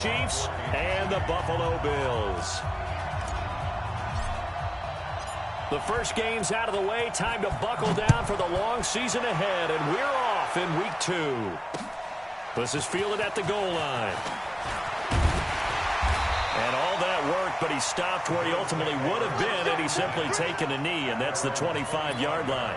Chiefs and the Buffalo Bills. The first game's out of the way. Time to buckle down for the long season ahead, and we're off in week 2. This is fielded at the goal line. And all that worked, but he stopped where he ultimately would have been had he simply taken a knee, and that's the 25-yard line.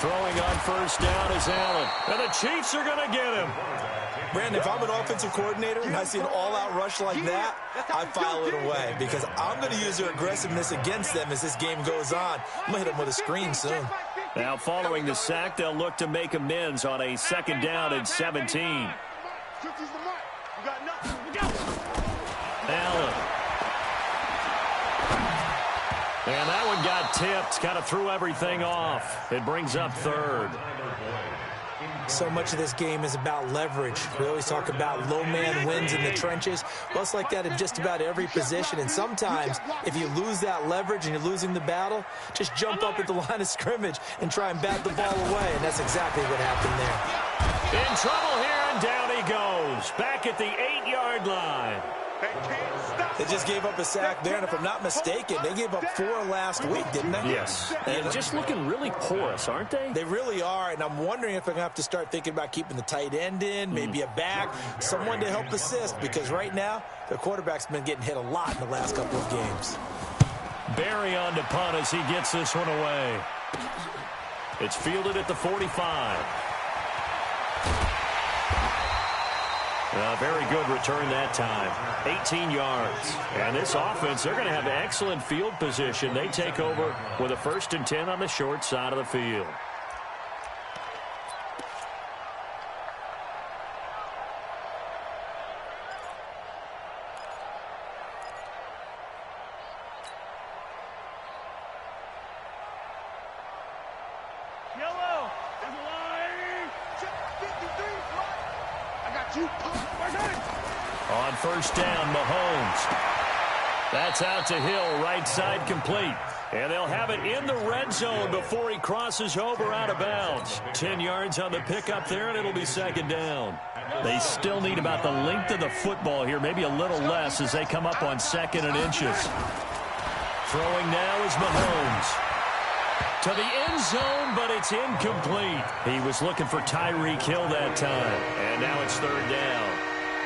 Throwing on first down is Allen. And the Chiefs are going to get him. Brandon, if I'm an offensive coordinator and I see an all-out rush like that, I file it away because I'm going to use their aggressiveness against them as this game goes on. I'm going to hit them with a screen soon. Now, following the sack, they'll look to make amends on a 2nd down and 17. Allen. And that one got tipped, kind of threw everything off. It brings up 3rd. So much of this game is about leverage. We always talk about low man wins in the trenches. Well, it's like that in just about every position. And sometimes, if you lose that leverage and you're losing the battle, just jump up at the line of scrimmage and try and bat the ball away. And that's exactly what happened there. In trouble here, and down he goes. Back at the 8-yard line. They just gave up a sack there, and if I'm not mistaken, they gave up 4 last week, didn't they? Yes. And just looking really porous, aren't they? They really are, and I'm wondering if I'm going to have to start thinking about keeping the tight end in, maybe a back, someone to help assist, because right now, their quarterback's been getting hit a lot in the last couple of games. Barry on to punt as he gets this one away. It's fielded at the 45. A very good return that time. 18 yards. And this offense, they're going to have excellent field position. They take over with a 1st and 10 on the short side of the field. On 1st down, Mahomes. That's out to Hill, right side complete. And they'll have it in the red zone before he crosses over out of bounds. 10 yards on the pickup there, and it'll be 2nd down. They still need about the length of the football here, maybe a little less as they come up on 2nd and inches. Throwing now is Mahomes. To the end zone, but it's incomplete. He was looking for Tyreek Hill that time. And now it's 3rd down.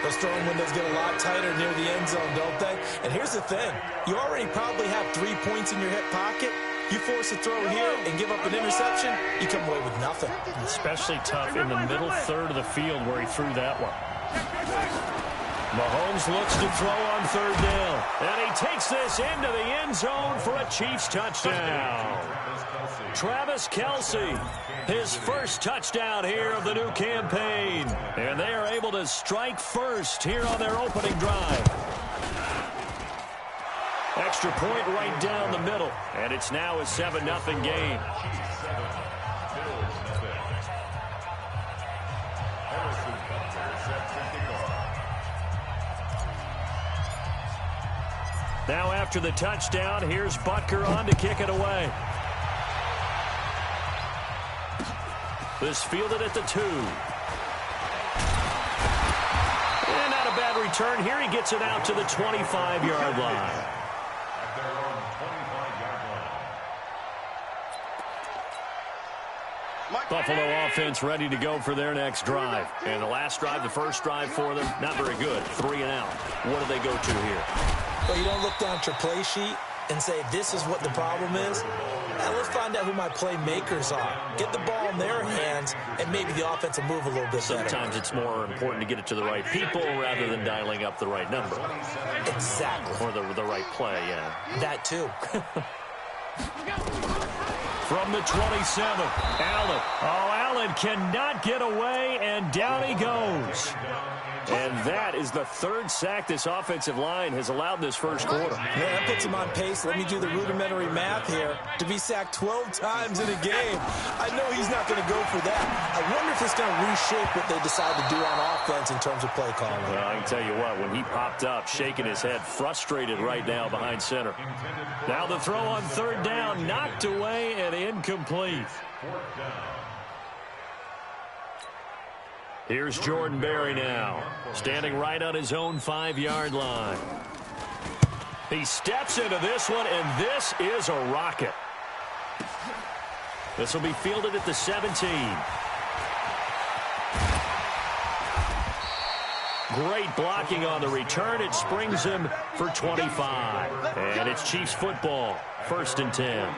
Those throwing windows get a lot tighter near the end zone, don't they? And here's the thing. You already probably have 3 points in your hip pocket. You force a throw here and give up an interception, you come away with nothing. Especially tough in the middle 3rd of the field where he threw that one. Mahomes looks to throw on 3rd down. And he takes this into the end zone for a Chiefs touchdown. Travis Kelce, his first touchdown here of the new campaign. And they are able to strike first here on their opening drive. Extra point right down the middle. And it's now a 7-0 game. Now after the touchdown, here's Butker on to kick it away. This fielded at the 2. And not a bad return here. He gets it out to the 25-yard line. Buffalo offense ready to go for their next drive. And the last drive, the first drive for them, not very good. 3 and out. What do they go to here? Well, you don't look down at your play sheet and say, this is what the problem is. Now, let's find out who my playmakers are. Get the ball in their hands, and maybe the offense will move a little bit better. Sometimes it's more important to get it to the right people rather than dialing up the right number. Exactly. Or the right play, yeah. That, too. From the 27, Allen. Oh, Allen cannot get away, and down he goes. And that is the third sack this offensive line has allowed this first quarter. Yeah, that puts him on pace. Let me do the rudimentary math here. To be sacked 12 times in a game, I know he's not going to go for that. I wonder if it's going to reshape what they decide to do on offense in terms of play calling. Well, I can tell you what, when he popped up, shaking his head, frustrated right now behind center. Now the throw on third down, knocked away and incomplete. Here's Jordan Berry now, standing right on his own 5-yard line. He steps into this one, and this is a rocket. This will be fielded at the 17. Great blocking on the return. It springs him for 25. And it's Chiefs football, 1st and 10.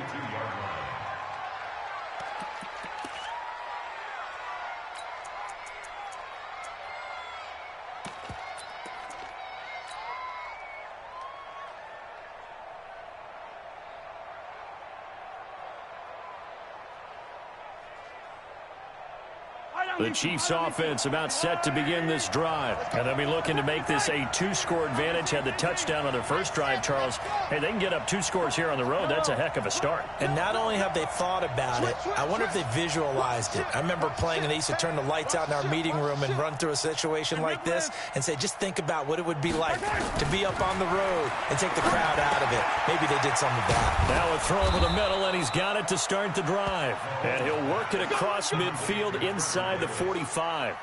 The Chiefs offense about set to begin this drive. And they'll be looking to make this a 2-score advantage. Had the touchdown on their first drive, Charles. Hey, they can get up 2 scores here on the road. That's a heck of a start. And not only have they thought about it, I wonder if they visualized it. I remember playing and they used to turn the lights out in our meeting room and run through a situation like this and say, just think about what it would be like to be up on the road and take the crowd out of it. Maybe they did some of that. Now a throw over the middle, and he's got it to start the drive. And he'll work it across midfield inside the 45.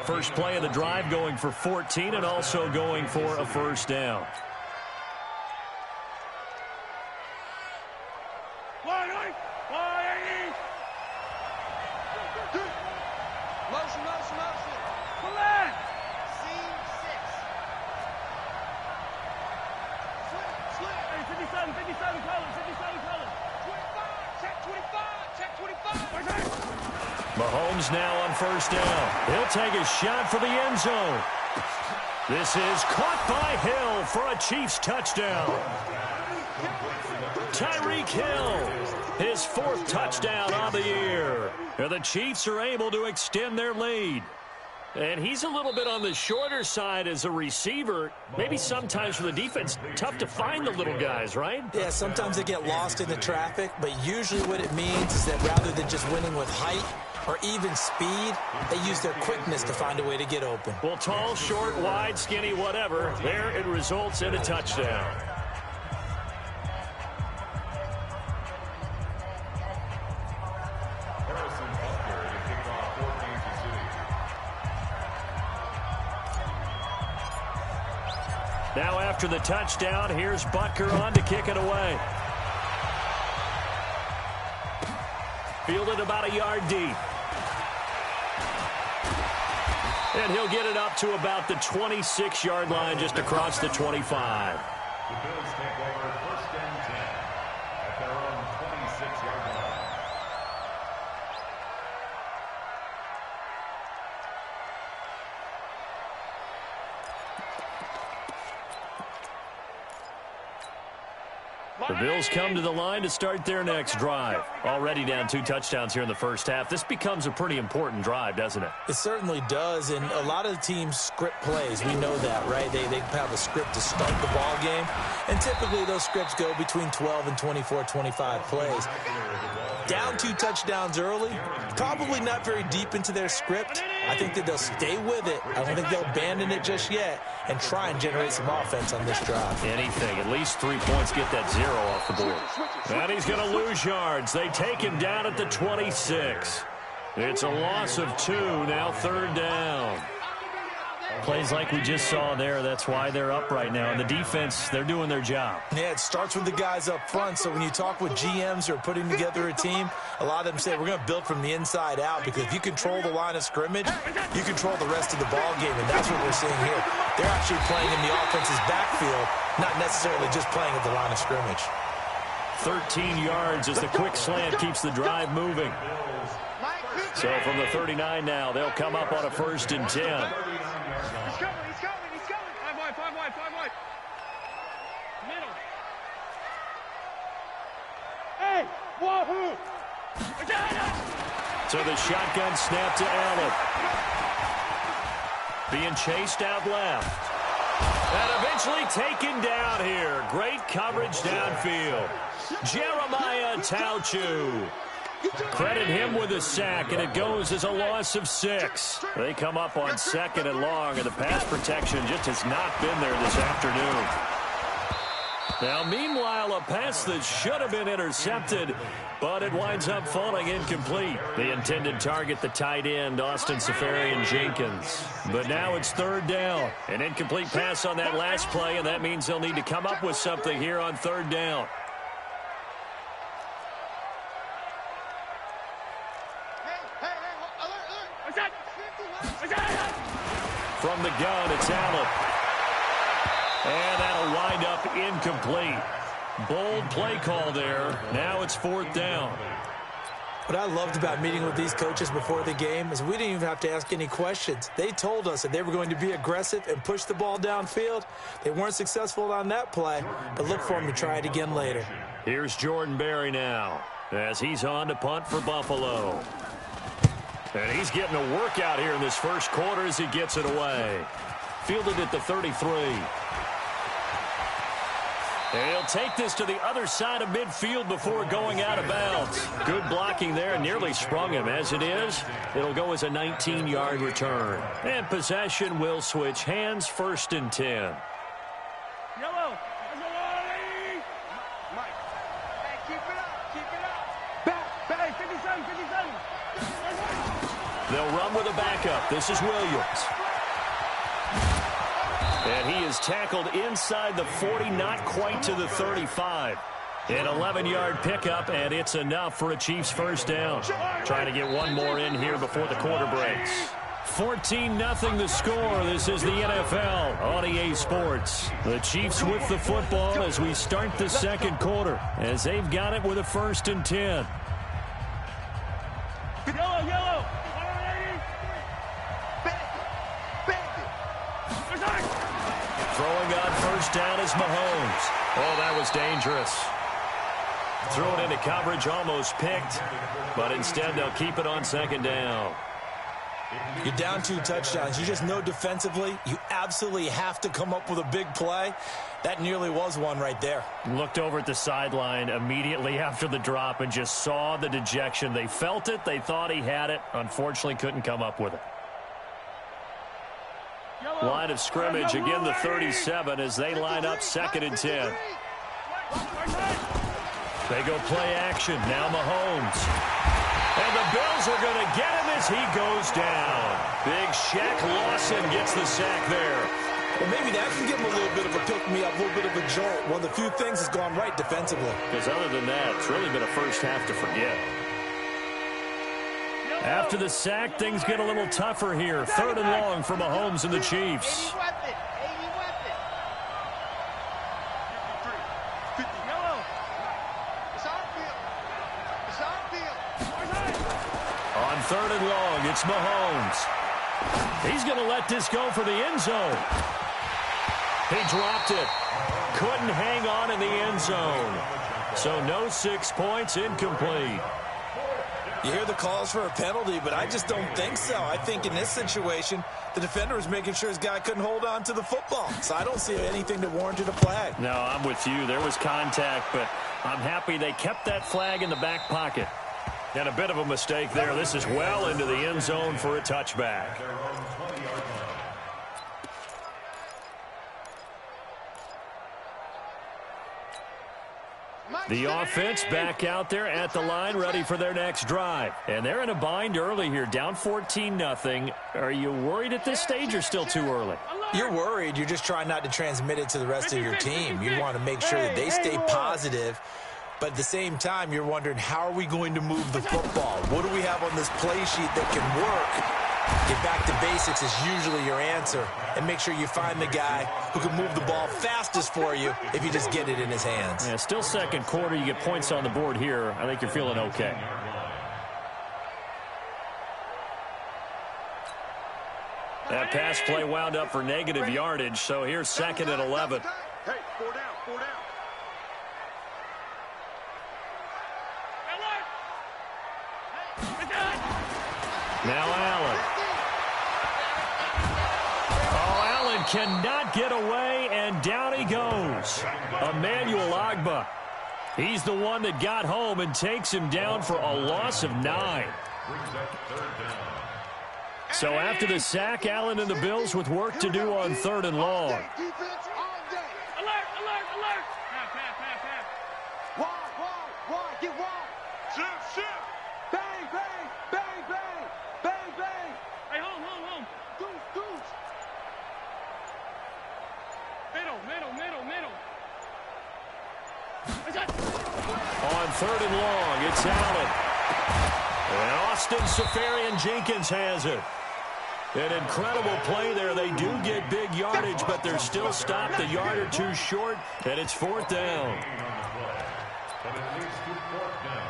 First play of the drive going for 14 and also going for a first down. Mahomes now on first down. He'll take a shot for the end zone. This is caught by Hill for a Chiefs touchdown. Tyreek Hill, his 4th touchdown on the year. And the Chiefs are able to extend their lead. And he's a little bit on the shorter side as a receiver. Maybe sometimes for the defense, tough to find the little guys, right? Yeah, sometimes they get lost in the traffic, but usually what it means is that rather than just winning with height or even speed, they use their quickness to find a way to get open. Well, tall, short, wide, skinny, whatever, there it results in a touchdown. Now after the touchdown, here's Butker on to kick it away. Fielded about a yard deep. And he'll get it up to about the 26-yard line, just across the 25. The Bills take over 1st and 10 at their own 26-yard line. The Bills come to the line to start their next drive. Already down 2 touchdowns here in the first half. This becomes a pretty important drive, doesn't it? It certainly does, and a lot of the teams script plays. We know that, right? They have a script to start the ball game, and typically those scripts go between 12 and 24, 25 plays. Down 2 touchdowns early, probably not very deep into their script. I think that they'll stay with it. I don't think they'll abandon it just yet and try and generate some offense on this drive. Anything. At least 3 points, get that 0 off the board. And he's going to lose yards. They take him down at the 26. It's a loss of 2, now 3rd down. Plays like we just saw there, that's why they're up right now. And the defense, they're doing their job. Yeah, it starts with the guys up front. So when you talk with GMs who are putting together a team, a lot of them say we're going to build from the inside out, because if you control the line of scrimmage, you control the rest of the ball game, and that's what we're seeing here. They're actually playing in the offense's backfield, not necessarily just playing at the line of scrimmage. 13 yards as the quick slant keeps the drive moving. So from the 39 now, they'll come up on a 1st and 10. He's coming. 5 wide. Middle. Hey, wahoo! So the shotgun snap to Allen. Being chased out left. And eventually taken down here. Great coverage downfield. Jeremiah Tauchu. Credit him with a sack, and it goes as a loss of 6. They come up on 2nd and long, and the pass protection just has not been there this afternoon. Now, meanwhile, a pass that should have been intercepted, but it winds up falling incomplete. The intended target, the tight end, Austin Safarian-Jenkins. But now it's 3rd down. An incomplete pass on that last play, and that means they'll need to come up with something here on 3rd down. From the gun, it's Allen. And that'll wind up incomplete. Bold play call there. Now it's 4th down. What I loved about meeting with these coaches before the game is we didn't even have to ask any questions. They told us that they were going to be aggressive and push the ball downfield. They weren't successful on that play, but look for them to try it again later. Here's Jordan Berry now as he's on to punt for Buffalo. And he's getting a workout here in this first quarter as he gets it away. Fielded at the 33. And he'll take this to the other side of midfield before going out of bounds. Good blocking there, nearly sprung him. As it is, it'll go as a 19-yard return. And possession will switch hands, 1st and 10. Yellow. Mike. Hey, keep it up. Keep it up. Back. 57. They'll run with a backup. This is Williams. And he is tackled inside the 40, not quite to the 35. An 11-yard pickup, and it's enough for a Chiefs 1st down. Trying to get one more in here before the quarter breaks. 14-0 the score. This is the NFL on EA Sports. The Chiefs with the football as we start the 2nd quarter, as they've got it with a 1st and 10. Yellow. Throwing on 1st down is Mahomes. Oh, that was dangerous. Threw it into coverage, almost picked, but instead they'll keep it on 2nd down. You're down 2 touchdowns. You just know defensively you absolutely have to come up with a big play. That nearly was one right there. Looked over at the sideline immediately after the drop and just saw the dejection. They felt it. They thought he had it. Unfortunately, couldn't come up with it. Line of scrimmage, again the 37 as they line up 2nd and 10. They go play action. Now Mahomes. And the Bills are going to get him as he goes down. Big Shaq Lawson gets the sack there. Well, maybe that can give him a little bit of a pick-me-up, a little bit of a jolt. One of the few things has gone right defensively. Because other than that, it's really been a first half to forget. After the sack, things get a little tougher here. 3rd and long for Mahomes and the Chiefs. On 3rd and long, it's Mahomes. He's going to let this go for the end zone. He dropped it. Couldn't hang on in the end zone. So no 6 points, incomplete. You hear the calls for a penalty, but I just don't think so. I think in this situation, the defender was making sure his guy couldn't hold on to the football. So I don't see anything that warranted a flag. No, I'm with you. There was contact, but I'm happy they kept that flag in the back pocket. And a bit of a mistake there. This is well into the end zone for a touchback. The offense back out there at the line, ready for their next drive. And they're in a bind early here, down 14-0. Are you worried at this stage or still too early? You're worried. You're just trying not to transmit it to the rest of your team. You want to make sure that they stay positive. But at the same time, you're wondering, how are we going to move the football? What do we have on this play sheet that can work? Get back to basics is usually your answer. And make sure you find the guy who can move the ball fastest for you if you just get it in his hands. Yeah, still 2nd quarter. You get points on the board here. I think you're feeling okay. That pass play wound up for negative yardage, so here's 2nd and 11. Hey, 4 down. Now Allen. Oh, Allen cannot get away, and down he goes. Emmanuel Ogbah. He's the one that got home and takes him down for a loss of 9. So after the sack, Allen and the Bills with work to do on 3rd and long. Alert, alert, alert. Pass. Wide, get wide. Shoot. Bang, bang, bang, bang, bang, bang. Hey, home. Goose. Middle. On 3rd and long, it's Allen. And Austin Seferian-Jenkins has it. An incredible play there. They do get big yardage, but they're still stopped a yard or two short, and it's 4th down. But it leads to 4th down.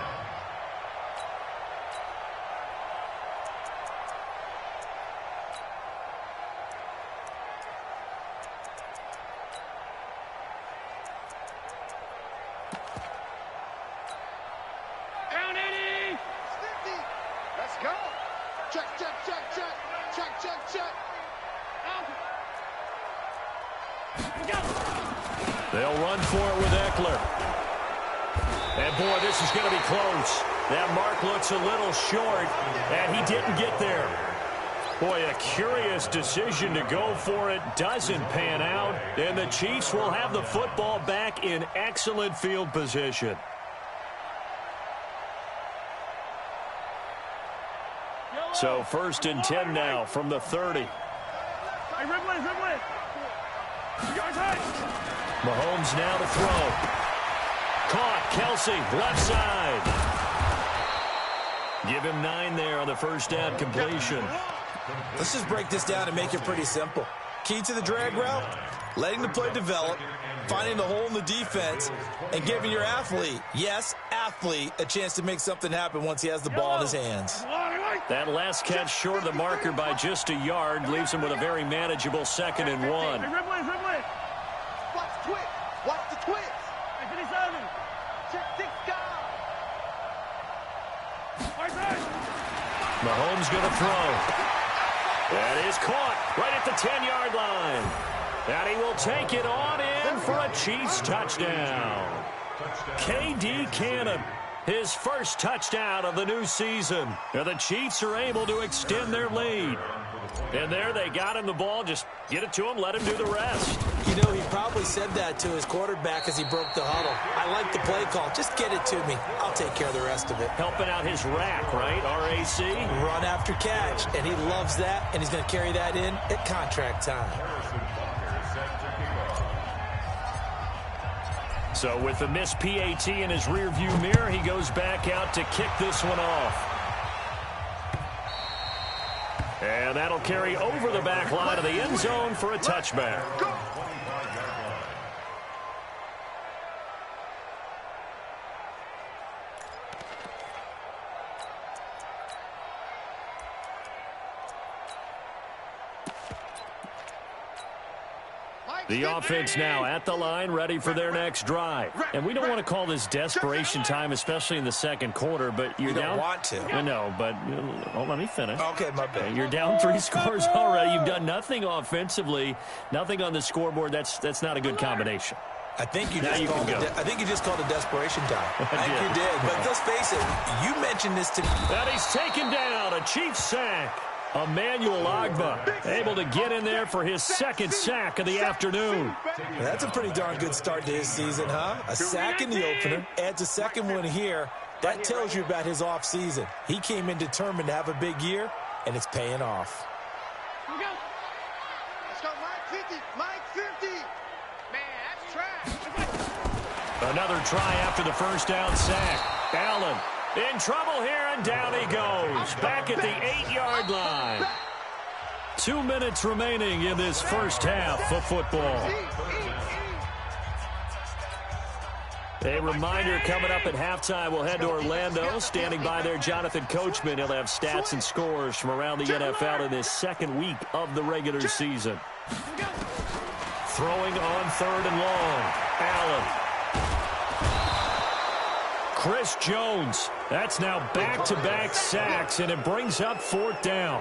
Down 80. Let's go. Check. They'll run for it with Eckler. And, boy, this is going to be close. That mark looks a little short, and he didn't get there. Boy, a curious decision to go for it doesn't pan out, and the Chiefs will have the football back in excellent field position. So 1st and 10 now from the 30. Hey, Ridley. Mahomes now to throw. Caught. Kelsey, left side. Give him 9 there on the first down completion. Let's just break this down and make it pretty simple. Key to the drag route, letting the play develop, finding the hole in the defense, and giving your athlete, yes, athlete, a chance to make something happen once he has the ball in his hands. That last catch short of the marker by just a yard leaves him with a very manageable 2nd and 1. Hey, Ridley. Watch the twist. Hey, 57. Check 6 guys. Mahomes going to throw. That is caught right at the 10-yard line. And he will take it on in for a Chiefs touchdown. K.D. Cannon, his first touchdown of the new season. And the Chiefs are able to extend their lead. And there they got him the ball. Just get it to him, let him do the rest. You know, he probably said that to his quarterback as he broke the huddle. I like the play call. Just get it to me. I'll take care of the rest of it. Helping out his rack, right? R-A-C? Run after catch. And he loves that, and he's going to carry that in at contract time. So with the missed PAT in his rearview mirror, he goes back out to kick this one off. And that'll carry over the back line of the end zone for a touchback. The offense now at the line, ready for their next drive. And we don't want to call this desperation time, especially in the second quarter, but you're down. You don't want to. I know, but let me finish. Okay, my bad. You're down 3 scores already. You've done nothing offensively, nothing on the scoreboard. That's not a good combination. I think you just called it desperation time. I think you did. But let's face it, you mentioned this to me. And he's taken down, a Chiefs sack. Emmanuel Ogbah able to get in there for his 2nd sack of the afternoon. That's a pretty darn good start to his season, huh? A sack in the opener, adds a 2nd one here. That tells you about his offseason. He came in determined to have a big year, and it's paying off. Here we go. Let's go, Mike 50. Mike 50. Man, that's trash. Another try after the first down sack. Allen in trouble here, and down he goes. Back at the 8-yard line. 2 minutes remaining in this first half of football. A reminder coming up at halftime, we'll head to Orlando. Standing by there, Jonathan Coachman. He'll have stats and scores from around the NFL in this 2nd week of the regular season. Throwing on 3rd and long. Allen. Chris Jones. That's now back-to-back sacks, and it brings up 4th down.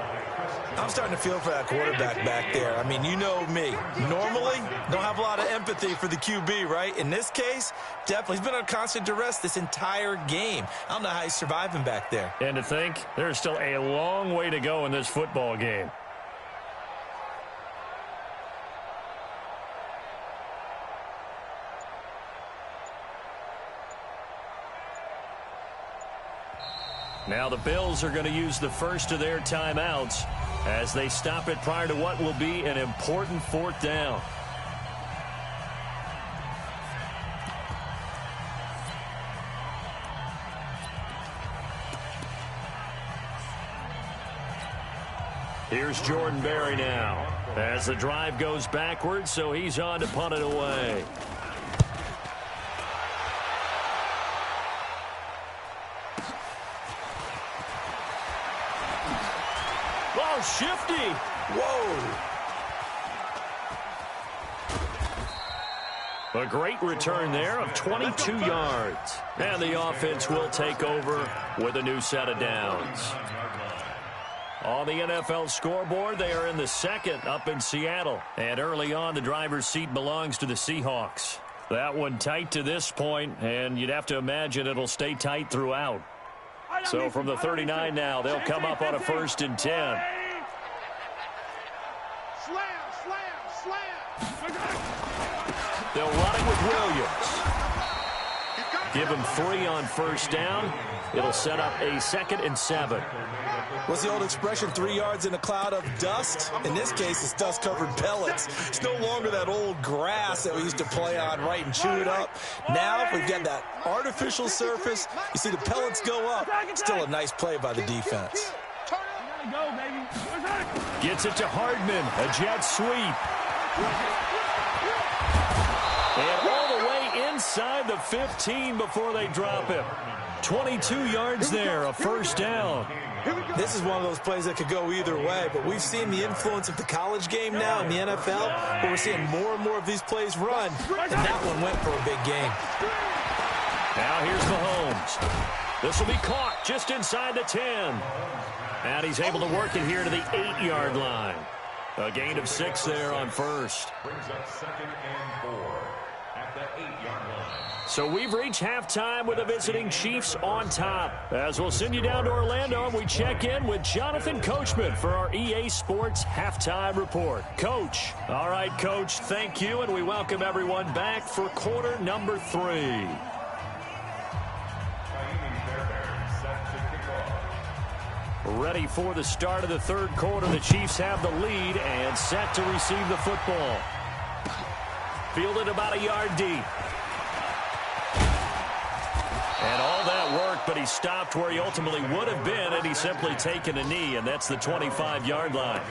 I'm starting to feel for that quarterback back there. I mean, you know me. Normally, don't have a lot of empathy for the QB, right? In this case, definitely. He's been on constant duress this entire game. I don't know how he's surviving back there. And to think, there's still a long way to go in this football game. Now the Bills are going to use the first of their timeouts as they stop it prior to what will be an important 4th down. Here's Jordan Berry now as the drive goes backwards, so he's on to punt it away. Shifty. Whoa. A great return there of 22 yards. And the offense will take over with a new set of downs. On the NFL scoreboard, they are in the 2nd up in Seattle. And early on, the driver's seat belongs to the Seahawks. That one tight to this point, and you'd have to imagine it'll stay tight throughout. So from the 39 now, they'll come up on a 1st and 10. They'll run it with Williams. Give him 3 on 1st down. It'll set up a 2nd and 7. What's the old expression, 3 yards in a cloud of dust? In this case, it's dust-covered pellets. It's no longer that old grass that we used to play on, right, and chew it up. Now, we've got that artificial surface. You see the pellets go up. Still a nice play by the defense. Gets it to Hardman. A jet sweep. And all the way inside the 15 before they drop him. 22 yards there, a 1st down. This is one of those plays that could go either way, but we've seen the influence of the college game now in the NFL, where we're seeing more and more of these plays run, and that one went for a big gain. Now here's Mahomes. This will be caught just inside the 10. And he's able to work it here to the 8-yard line. A gain of 6 there on 1st. Brings up 2nd and 4 at the 8-yard line. So we've reached halftime with the visiting Chiefs on top. As we'll send you down to Orlando, and we check in with Jonathan Coachman for our EA Sports Halftime Report. Coach. All right, Coach, thank you, and we welcome everyone back for quarter number 3. Ready for the start of the 3rd quarter. The Chiefs have the lead and set to receive the football. Fielded about a yard deep. And all that work, but he stopped where he ultimately would have been had he simply taken a knee, and that's the 25-yard line.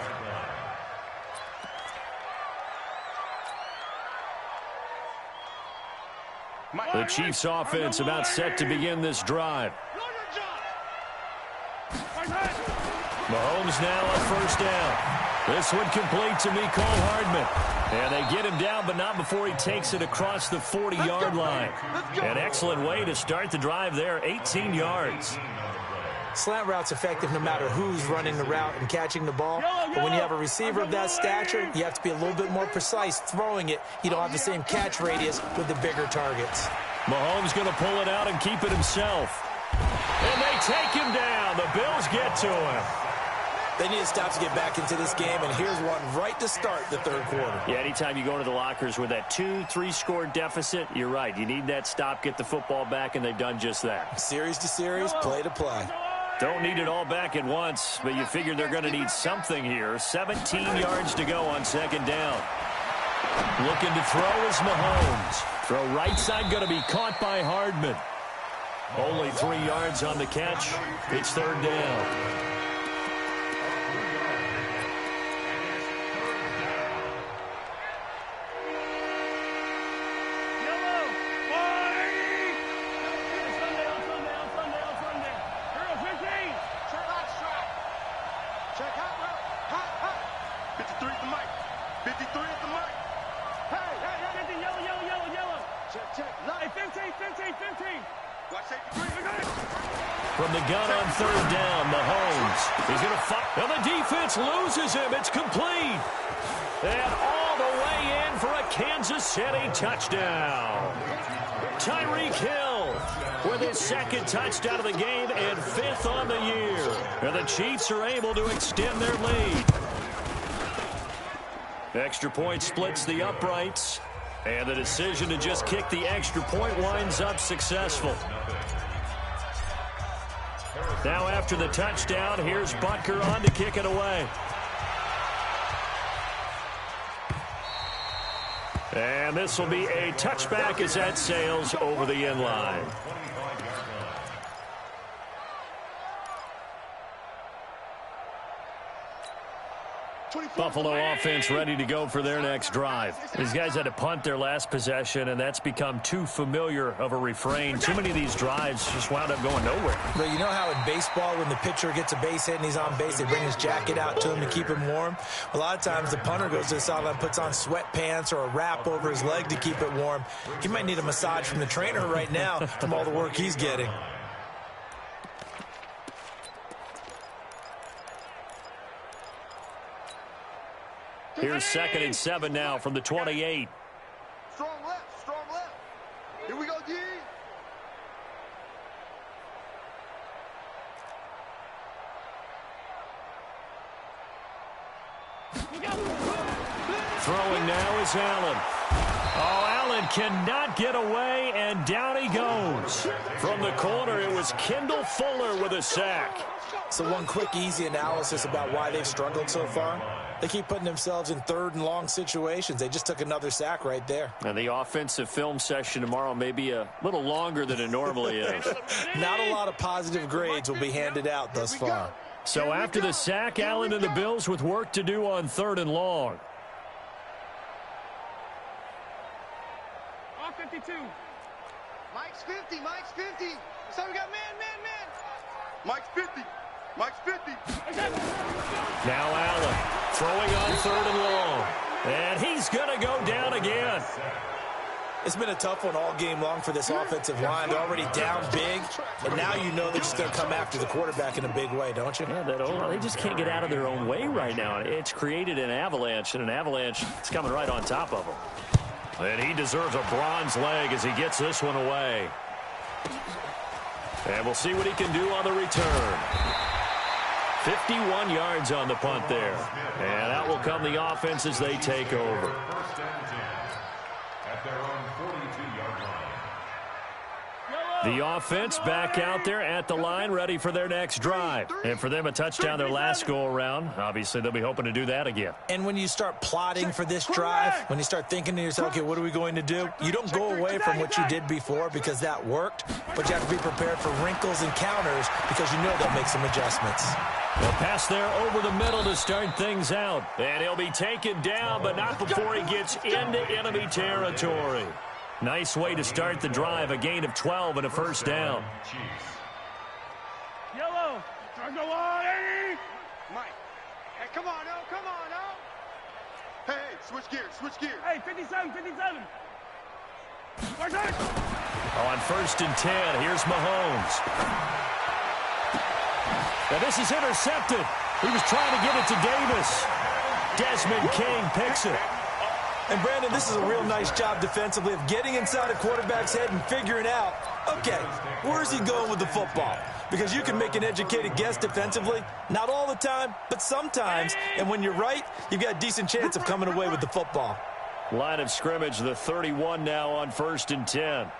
The Chiefs offense about set to begin this drive. Mahomes now on 1st down. This one complete to Mecole Hardman. And they get him down, but not before he takes it across the 40-yard line. An excellent way to start the drive there, 18 yards. Slant route's effective no matter who's running the route and catching the ball. But when you have a receiver of that stature, you have to be a little bit more precise throwing it. You don't have the same catch radius with the bigger targets. Mahomes going to pull it out and keep it himself. And they take him down. The Bills get to him. They need to stop to get back into this game, and here's one right to start the 3rd quarter. Yeah, anytime you go into the lockers with that 2-3 score deficit, you're right. You need that stop, get the football back, and they've done just that. Series to series, play to play. Don't need it all back at once, but you figure they're going to need something here. 17 yards to go on 2nd down. Looking to throw is Mahomes. Throw right side going to be caught by Hardman. Only 3 yards on the catch. It's 3rd down. From the gun on third down, Mahomes. He's going to fight. And the defense loses him. It's complete. And all the way in for a Kansas City touchdown. Tyreek Hill with his second touchdown of the game and fifth on the year. And the Chiefs are able to extend their lead. Extra point splits the uprights. And the decision to just kick the extra point winds up successful. Now after the touchdown, here's Butker on to kick it away. And this will be a touchback as that sails over the end line. Buffalo offense ready to go for their next drive. These guys had to punt their last possession, and that's become too familiar of a refrain. Too many of these drives just wound up going nowhere. But you know how in baseball, when the pitcher gets a base hit and he's on base, they bring his jacket out to him to keep him warm? A lot of times the punter goes to the sideline, puts on sweatpants or a wrap over his leg to keep it warm. He might need a massage from the trainer right now from all the work he's getting. Here's 2nd and 7 now from the 28. Strong left, strong left. Here we go, D. Throwing now is Allen. Oh, Allen cannot get away, and down he goes. From the corner, it was Kendall Fuller with a sack. So one quick, easy analysis about why they've struggled so far. They keep putting themselves in third and long situations. They just took another sack right there. And the offensive film session tomorrow may be a little longer than it normally is. Not a lot of positive grades will be handed out thus far. So after the sack, Allen and the Bills with work to do on 3rd and long. All 52. Mike's 50, Mike's 50. So we got man. Mike's 50. Mike's 50. Now Allen throwing on 3rd and long. And he's going to go down again. It's been a tough one all game long for this offensive line. They're already down big, and now you know they're just going to come after the quarterback in a big way, don't you? Yeah, they just can't get out of their own way right now. It's created an avalanche, and an avalanche is coming right on top of them. And he deserves a bronze leg as he gets this one away. And we'll see what he can do on the return. 51 yards on the punt there. And out will come the offense as they take over. 1st and 10 at their own 42-yard line. The offense back out there at the line, ready for their next drive. And for them, a touchdown their last go-around. Obviously, they'll be hoping to do that again. And when you start plotting for this drive, when you start thinking to yourself, okay, what are we going to do? You don't go away from what you did before because that worked, but you have to be prepared for wrinkles and counters because you know they'll make some adjustments. A pass there over the middle to start things out. And he'll be taken down, but not before he gets into enemy territory. Nice way to start the drive, a gain of 12 and a first down. Yellow. Try to go on, Eddie. Mike. Hey, come on, no. Come on, no. Hey, switch gears. Hey, 57. Where's it? On 1st and 10, here's Mahomes. Now this is intercepted. He was trying to get it to Davis. Desmond King picks it. And, Brandon, this is a real nice job defensively of getting inside a quarterback's head and figuring out, okay, where's he going with the football? Because you can make an educated guess defensively. Not all the time, but sometimes. And when you're right, you've got a decent chance of coming away with the football. Line of scrimmage, the 31 now on 1st and 10.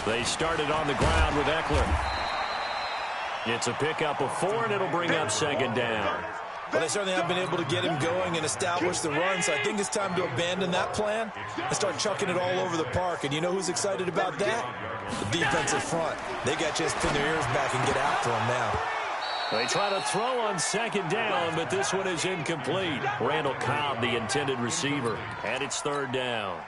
They started on the ground with Eckler. It's a pickup of 4, and it'll bring up 2nd down. Well, they certainly have been able to get him going and establish the run, so I think it's time to abandon that plan and start chucking it all over the park. And you know who's excited about that? The defensive front. They got just pin their ears back and get after him now. They try to throw on 2nd down, but this one is incomplete. Randall Cobb, the intended receiver, and it's 3rd down.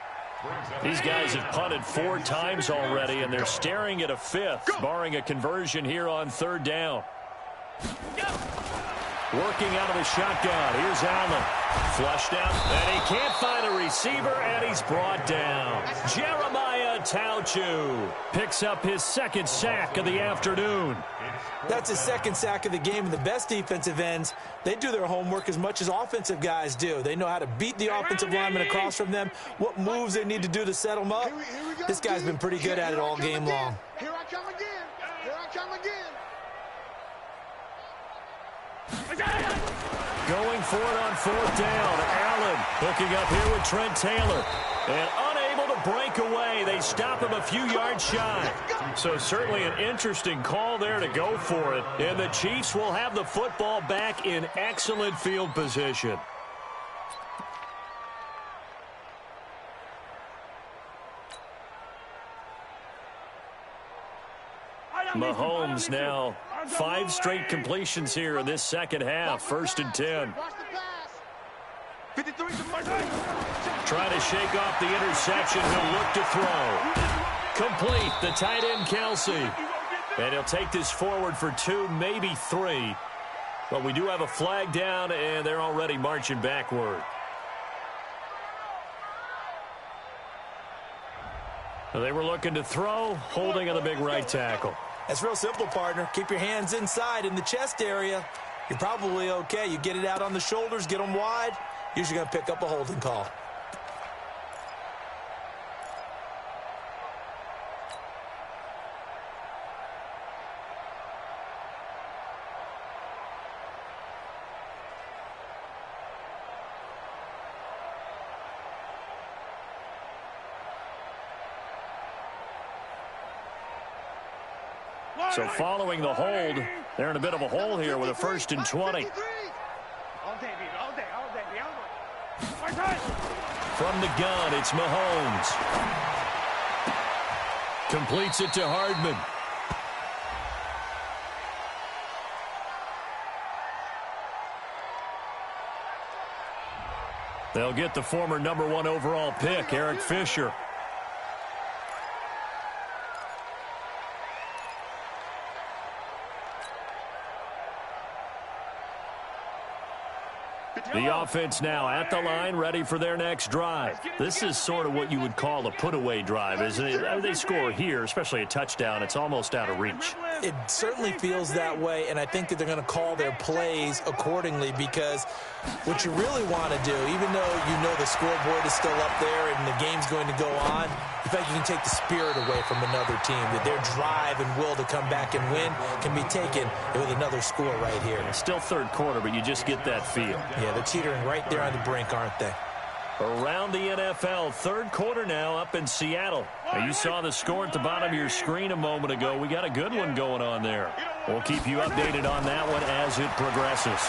These guys have punted 4 times already, and they're staring at a 5th, barring a conversion here on 3rd down. Working out of the shotgun. Here's Allen. Flushed out, and he can't find a receiver, and he's brought down. Jeremiah Tauchu picks up his second sack of the afternoon. That's his second sack of the game, and the best defensive ends, they do their homework as much as offensive guys do. They know how to beat the offensive lineman across from them, what moves they need to do to set them up. This guy's been pretty good at it all game long. Here I come again. Here I come again. Going for it on fourth down. Allen hooking up here with Trent Taylor. And unable to break away. They stop him a few yards shy. So certainly an interesting call there to go for it. And the Chiefs will have the football back in excellent field position. Mahomes now 5 straight completions here in this second half. 1st and 10. Trying to shake off the interception. He'll look to throw. Complete. The tight end, Kelsey. And he'll take this forward for 2, maybe 3. But we do have a flag down, and they're already marching backward. They were looking to throw, holding on the big right tackle. That's real simple, partner. Keep your hands inside in the chest area. You're probably okay. You get it out on the shoulders, get them wide. Usually going to pick up a holding call. So following the hold, they're in a bit of a hole here with a 1st and 20. From the gun, it's Mahomes. Completes it to Hardman. They'll get the former #1 overall pick, Eric Fisher. The offense now at the line, ready for their next drive. This is sort of what you would call a put-away drive, isn't it? They score here, especially a touchdown. It's almost out of reach. It certainly feels that way, and I think that they're going to call their plays accordingly, because what you really want to do, even though you know the scoreboard is still up there and the game's going to go on, in fact, you can take the spirit away from another team, that their drive and will to come back and win can be taken with another score right here. It's still third quarter, but you just get that feel. Yeah, they're teetering right there on the brink, aren't they? Around the NFL, third quarter now up in Seattle. Now, you saw the score at the bottom of your screen a moment ago. We got a good one going on there. We'll keep you updated on that one as it progresses.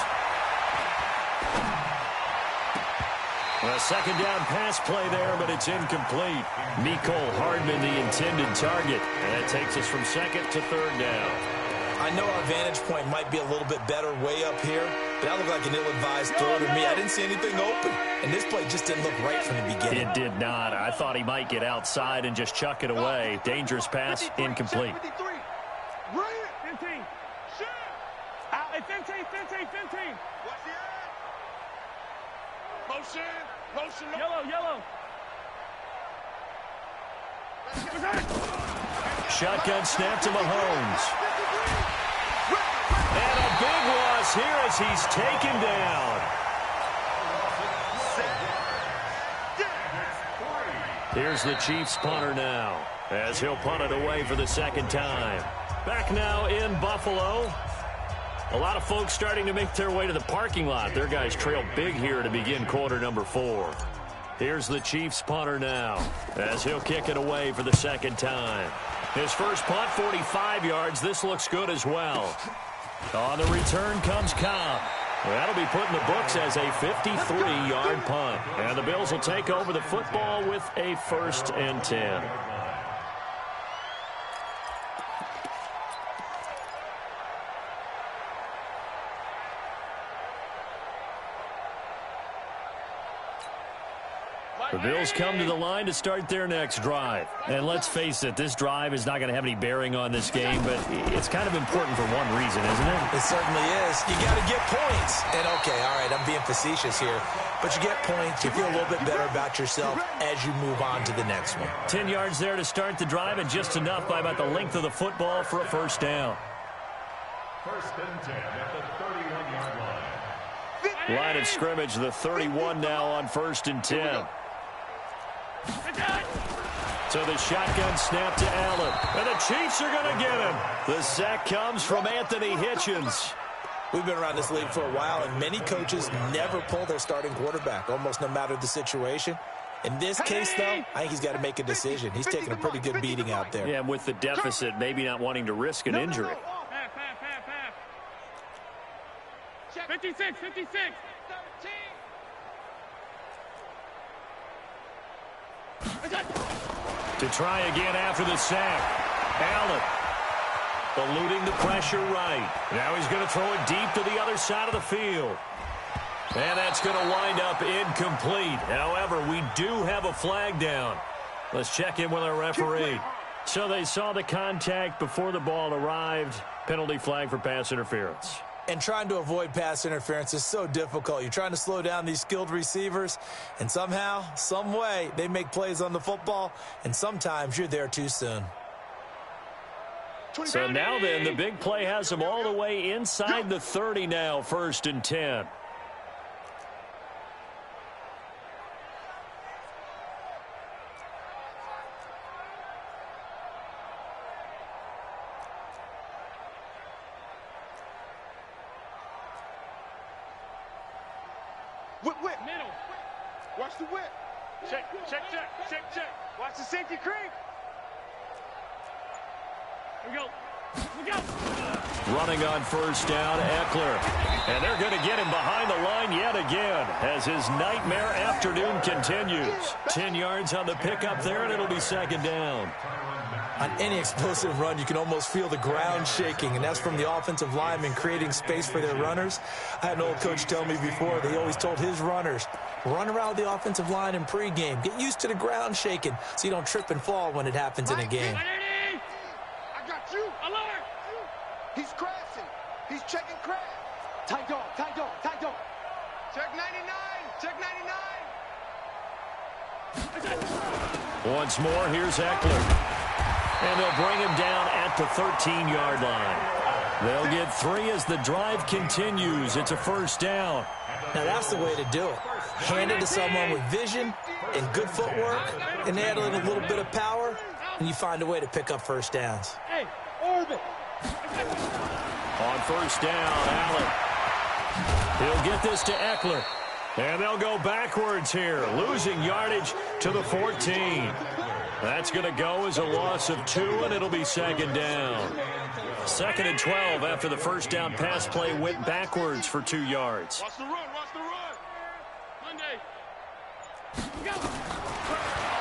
A second down pass play there, but it's incomplete. Mecole Hardman, the intended target. And that takes us from second to third down. I know our vantage point might be a little bit better way up here, but that looked like an ill-advised throw to me. I didn't see anything open, and this play just didn't look right from the beginning. It did not. I thought he might get outside and just chuck it away. Dangerous pass, incomplete. 15. Shoot. 15. What's the Motion. Yellow. Shotgun snap to Mahomes. And a big loss here as he's taken down. Here's the Chiefs punter now, as he'll punt it away for the second time. Back now in Buffalo. A lot of folks starting to make their way to the parking lot. Their guys trail big here to begin quarter number 4. Here's the Chiefs punter now, as he'll kick it away for the second time. His first punt, 45 yards. This looks good as well. On the return comes Cobb. That'll be put in the books as a 53-yard punt. And the Bills will take over the football with a 1st and 10. The Bills come to the line to start their next drive. And let's face it, this drive is not going to have any bearing on this game, but it's kind of important for one reason, isn't it? It certainly is. You got to get points. And, okay, all right, I'm being facetious here, but you get points. You feel a little bit better about yourself as you move on to the next one. 10 yards there to start the drive, and just enough by about the length of the football for a first down. First and 10 at the 31-yard line. Line of scrimmage, the 31 now on first and 10. So the shotgun snap to Allen. And the Chiefs are going to get him. The sack comes from Anthony Hitchens. We've been around this league for a while, and many coaches never pull their starting quarterback, almost no matter the situation. In this case, though, I think he's got to make a decision. He's taking a pretty good beating out there. Yeah, and with the deficit, maybe not wanting to risk an injury. 56, 56. 13. To try again after the sack. Allen eluding the pressure right. Now he's going to throw it deep to the other side of the field. And that's going to wind up incomplete. However, we do have a flag down. Let's check in with our referee. So they saw the contact before the ball arrived. Penalty flag for pass interference. And trying to avoid pass interference is so difficult. You're trying to slow down these skilled receivers, and somehow, some way, they make plays on the football, and sometimes you're there too soon. So now then, the big play has them all the way inside the 30 now, first and 10. Whip. Middle. Watch the whip. Check. Watch the safety creep. Here we go. Running on first down, Eckler. And they're going to get him behind the line yet again as his nightmare afternoon continues. 10 yards on the pickup there, and it'll be second down. On any explosive run, you can almost feel the ground shaking, and that's from the offensive linemen creating space for their runners. I had an old coach tell me before, they always told his runners, run around the offensive line in pregame. Get used to the ground shaking so you don't trip and fall when it happens in a game. I got you. Alert. He's crashing. He's checking crash. Tight dog. Check 99. Once more, here's Eckler. And they'll bring him down at the 13-yard line. They'll get 3 as the drive continues. It's a first down. Now, that's the way to do it. Hand it to someone with vision and good footwork, and add in a little bit of power, and you find a way to pick up first downs. Hey, orbit. On first down, Allen. He'll get this to Eckler. And they'll go backwards here, losing yardage to the 14. That's going to go as a loss of 2, and it'll be second down. Second and 12 after the first down pass play went backwards for 2 yards. Watch the run. Monday.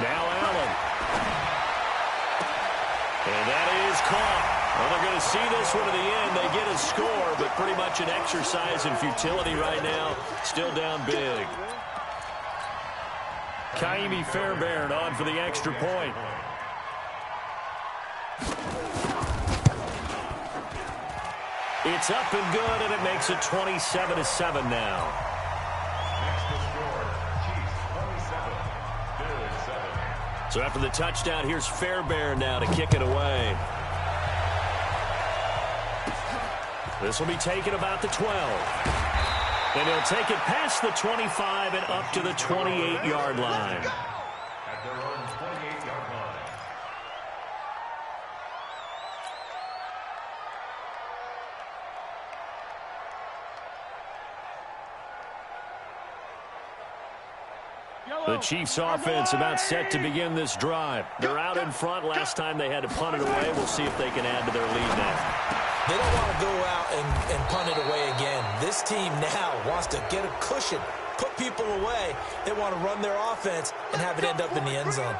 Now Allen. And that is caught. Well, they're going to see this one to the end. They get a score, but pretty much an exercise in futility right now. Still down big. Kaimi Fairbairn on for the extra point. It's up and good, and it makes it 27-7 now. Next to score, Chiefs 27, Bills 7. So after the touchdown, here's Fairbairn now to kick it away. This will be taken about the 12. And he'll take it past the 25 and up to the 28-yard line. At their own 28-yard line. The Chiefs offense about set to begin this drive. They're out in front. Last time they had to punt it away. We'll see if they can add to their lead now. They don't want to go out and punt it away again. This team now wants to get a cushion, put people away. They want to run their offense and have it end up in the end zone.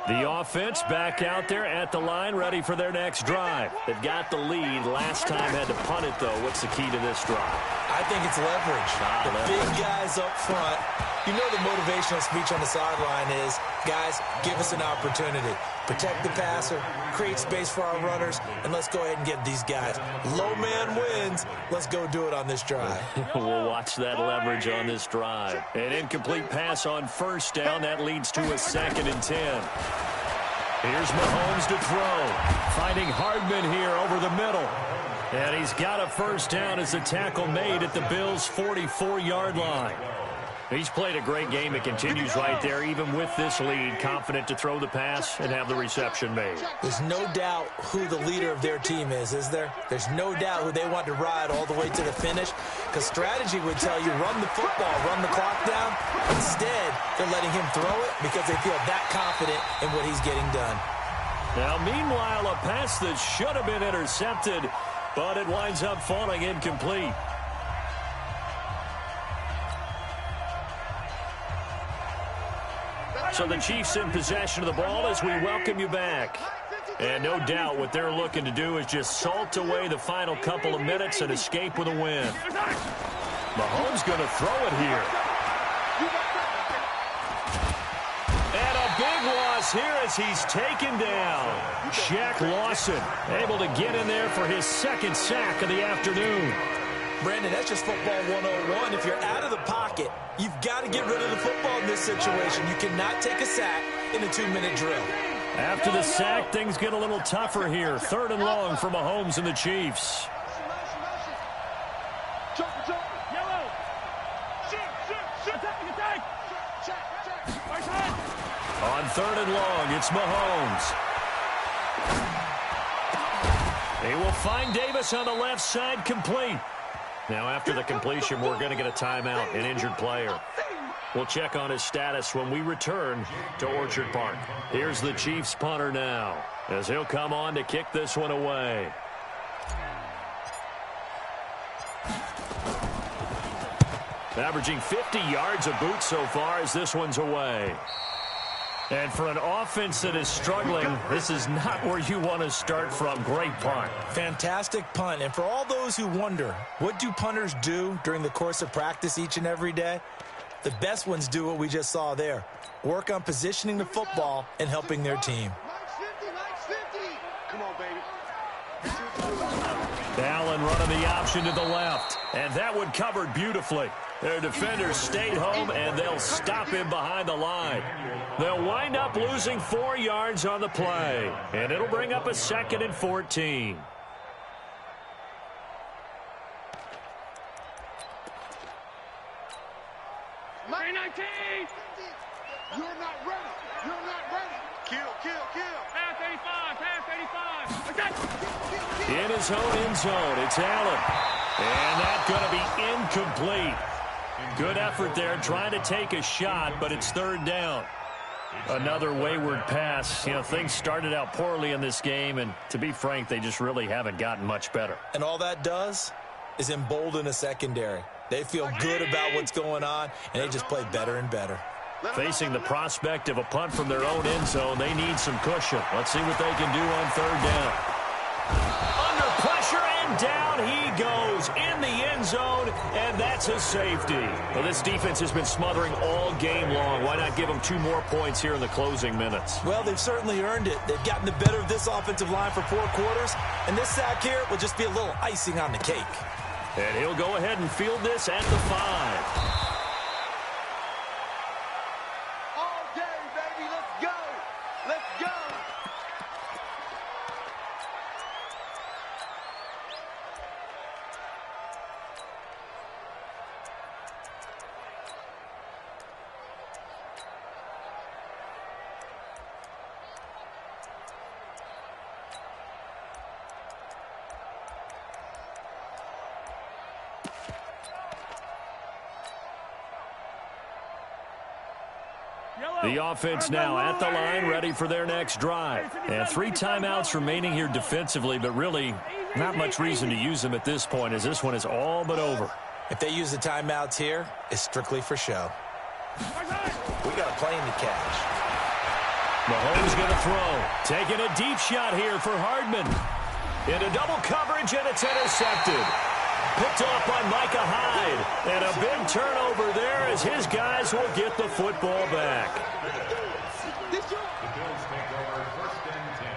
The offense back out there at the line, ready for their next drive. They've got the lead. Last time had to punt it, though. What's the key to this drive? I think it's leverage. Big guys up front. You know the motivational speech on the sideline is, guys, give us an opportunity. Protect the passer, create space for our runners, and let's go ahead and get these guys. Low man wins. Let's go do it on this drive. We'll watch that leverage on this drive. An incomplete pass on first down. That leads to a 2nd and 10. Here's Mahomes to throw. Finding Hardman here over the middle. And he's got a first down as the tackle made at the Bills' 44-yard line. He's played a great game. It continues right there, even with this lead, confident to throw the pass and have the reception made. There's no doubt who the leader of their team is there? There's no doubt who they want to ride all the way to the finish, because strategy would tell you run the football, run the clock down. Instead, they're letting him throw it because they feel that confident in what he's getting done. Now, meanwhile, a pass that should have been intercepted, but it winds up falling incomplete. So the Chiefs in possession of the ball as we welcome you back. And no doubt what they're looking to do is just salt away the final couple of minutes and escape with a win. Mahomes going to throw it here. And a big loss here as he's taken down. Shaq Lawson able to get in there for his 2nd sack of the afternoon. Brandon, that's just football 101. If you're out of the pocket, you've got to get rid of the football in this situation. You cannot take a sack in a 2-minute drill. After the sack, things get a little tougher here. 3rd and long for Mahomes and the Chiefs. On 3rd and long, it's Mahomes. He will find Davis on the left side, complete. Now, after the completion, we're going to get a timeout, an injured player. We'll check on his status when we return to Orchard Park. Here's the Chiefs punter now, as he'll come on to kick this one away. Averaging 50 yards a boot so far as this one's away. And for an offense that is struggling, this is not where you want to start from. Great punt. Fantastic punt. And for all those who wonder, what do punters do during the course of practice each and every day? The best ones do what we just saw there. Work on positioning the football and helping their team. Come on, baby. Allen running the option to the left. And that one covered beautifully. Their defenders stayed home, and they'll stop him behind the line. They'll wind up losing 4 yards on the play. And it'll bring up a 2nd and 14. You're not ready. You're not ready. Kill. Pass 85. In his own end zone, it's Allen. And that's going to be incomplete. Good effort there, trying to take a shot, but it's 3rd down. Another wayward pass. You know, things started out poorly in this game, and to be frank, they just really haven't gotten much better. And all that does is embolden a secondary. They feel good about what's going on, and they just play better and better. Facing the prospect of a punt from their own end zone, they need some cushion. Let's see what they can do on 3rd down. Under pressure, and down he goes in the end zone, and that's a safety. Well, this defense has been smothering all game long. Why not give them 2 more points here in the closing minutes? Well, they've certainly earned it. They've gotten the better of this offensive line for 4 quarters, and this sack here will just be a little icing on the cake. And he'll go ahead and field this at the 5. The offense now at the line, ready for their next drive. And 3 timeouts remaining here defensively, but really not much reason to use them at this point, as this one is all but over. If they use the timeouts here, it's strictly for show. We got a plane to catch. Mahomes going to throw. Taking a deep shot here for Hardman. Into double coverage, and it's intercepted. Picked off by Micah Hyde. And a big turnover there as his guys will get the football back. The Bills take over 1st and 10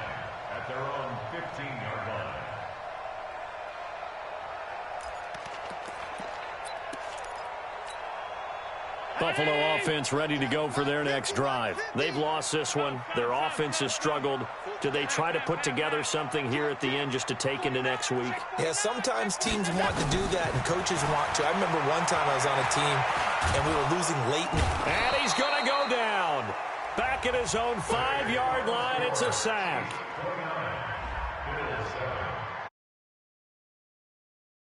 at their own 15-yard line. Buffalo offense ready to go for their next drive. They've lost this one. Their offense has struggled. Do they try to put together something here at the end just to take into next week? Yeah, sometimes teams want to do that and coaches want to. I remember one time I was on a team and we were losing late. And he's going to go down. Back at his own 5-yard line, it's a sack.